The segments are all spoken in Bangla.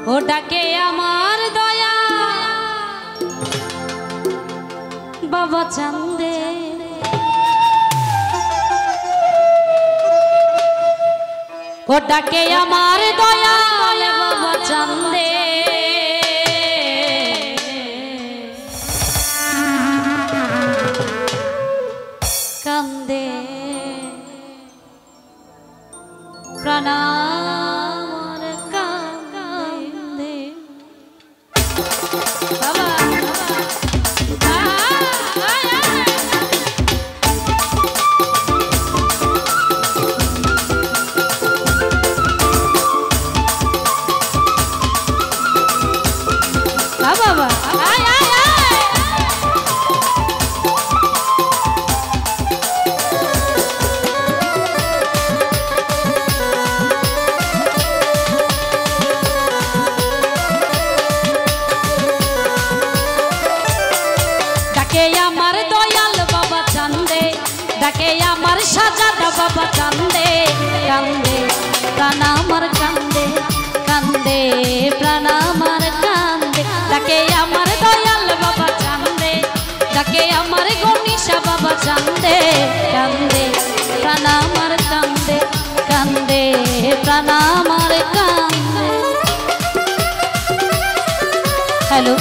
ও ডাকে আমার দয়া বাবা চান্দে ও ডাকে আমার দয়া বাবা চান্দে কান্দে প্রণাম কান্দে বাবা বাবা আমার দয়াল বাবা চান্দে ডাকে আমার সাজাদা বাবা চান্দে কান্দে প্রাণ আমার কান্দে কান্দে প্রাণ আমার কান্দে ডাকে আমার দয়াল বাবা চান্দে ডাকে আমার গণিশা বাবা চান্দে কান্দে প্রাণ আমার কান্দে কান্দে প্রাণ আমার কান্দে। হ্যালো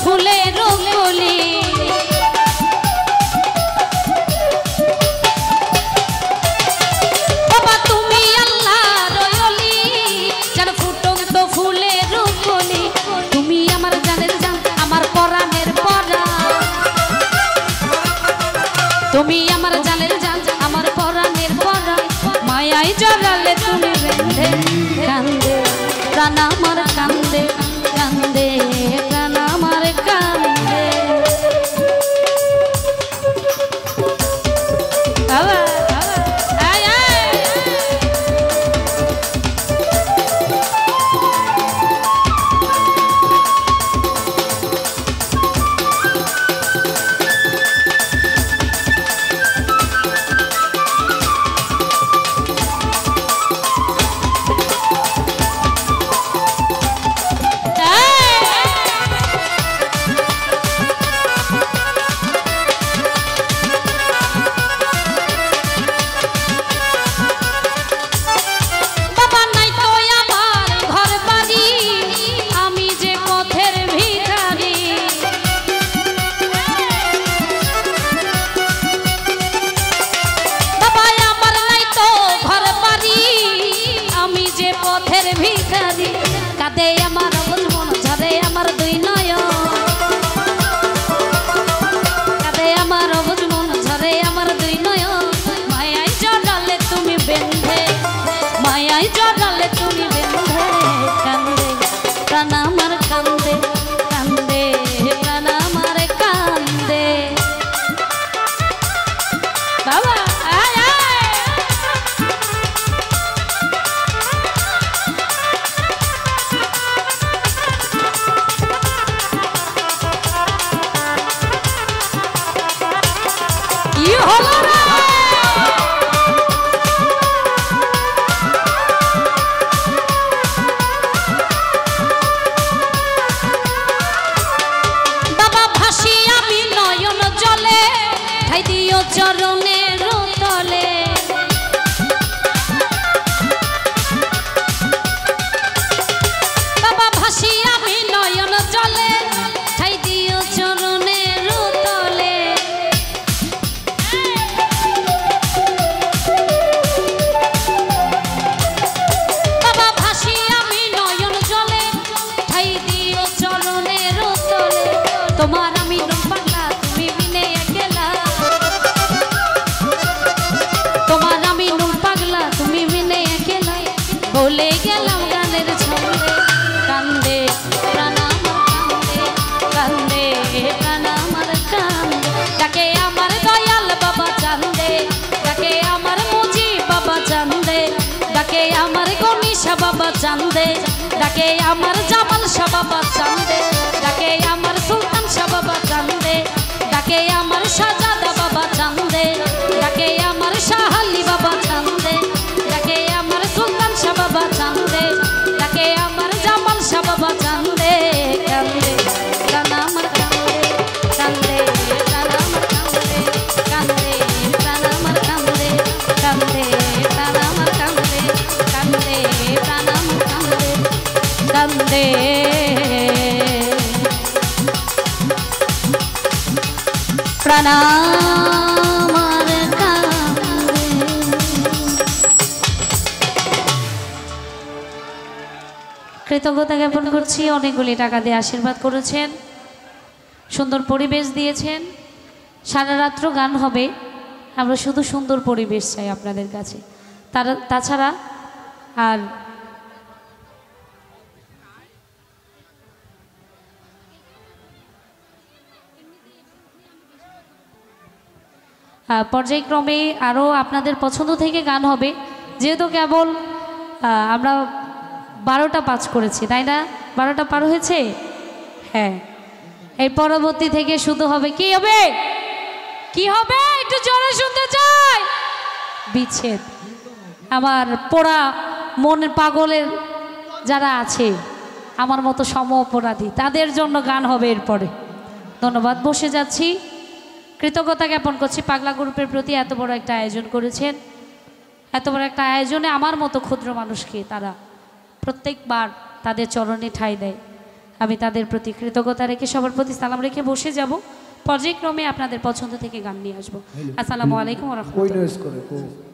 ফুলের রঙ্গলি বাবা তুমি আল্লাহ রয়লি যেন ফুটন্ত ফুলের রঙ্গলি তুমি আমার জানের জান আমার পরাণের পরা তুমি আমার জানের জান আমার পরাণের পরা মায়ায় জড়ালে তুমি বেঁধে কান্দে প্রাণ আমার কান্দে কান্দে প্রাণ আমার কান্দে বাবা আয় আয় কাঁদে আমার মন ঝরে আমার দুই নয়ন কাঁদে আমার মন ঝরে আমার দুই নয়ন মায়ায় জড়ালে তুমি বেঁধে মায়ায় জড়ালে তুমি বেঁধে কান্দে প্রাণ আমার কান্দে কান্দে প্রাণ আমার কান্দে বাবা চরণের তলে বাবা ভাসি আমি নয়ন জলে ঠাই দিও চরণের তলে বাবা চান্দে, ডাকে আমার জামাল শাহ বাবা চান্দে, ডাকে আমার সুলতান শাহ বাবা চান্দে, ডাকে আমার শাহজাদা বাবা চান্দে, ডাকে আমার শাহ আলী বাবা চান্দে, ডাকে আমার সুলতান শাহ বাবা চান্দে, ডাকে আমার জামাল শাহ বাবা চান্দে। কান্দে প্রাণ আমার কান্দে, কান্দে প্রাণ আমার কান্দে, কান্দে প্রাণ আমার কান্দে, কান্দে প্রাণ আমার কান্দে, কান্দে প্রাণ আমার কান্দে, কান্দে প্রাণ আমার কান্দে। কৃতজ্ঞতা জ্ঞাপন করছি, অনেকগুলি টাকা দিয়ে আশীর্বাদ করেছেন, সুন্দর পরিবেশ দিয়েছেন। সারা রাত্র গান হবে, আমরা শুধু সুন্দর পরিবেশ চাই আপনাদের কাছে। তাছাড়া আর পর্যায়ক্রমে আরও আপনাদের পছন্দ থেকে গান হবে, যেহেতু কেবল আমরা 12টা 5 করেছি, তাই না? 12টা পার হয়েছে। হ্যাঁ, এই পরবর্তী থেকে শুধু হবে কি হবে, কি হবে একটু জোরে শুনতে চাই, বিচ্ছেদ। আমার পোড়া মনের পাগলের যারা আছে, আমার মতো সম অপরাধী, তাদের জন্য গান হবে এরপরে। ধন্যবাদ, বসে যাচ্ছি। কৃতজ্ঞতা জ্ঞাপন করছি পাগলা গ্রুপের প্রতি, এত বড় একটা আয়োজন করেছেন। এত বড় একটা আয়োজনে আমার মতো ক্ষুদ্র মানুষকে তারা প্রত্যেকবার তাদের চরণে ঠাঁই দেয়। আমি তাদের প্রতি কৃতজ্ঞতা রেখে সবার প্রতি সালাম রেখে বসে যাব। পর্যায়ক্রমে আপনাদের পছন্দ থেকে গান নিয়ে আসবো। আসসালামু আলাইকুম ওয়া রাহমাতুল্লাহ।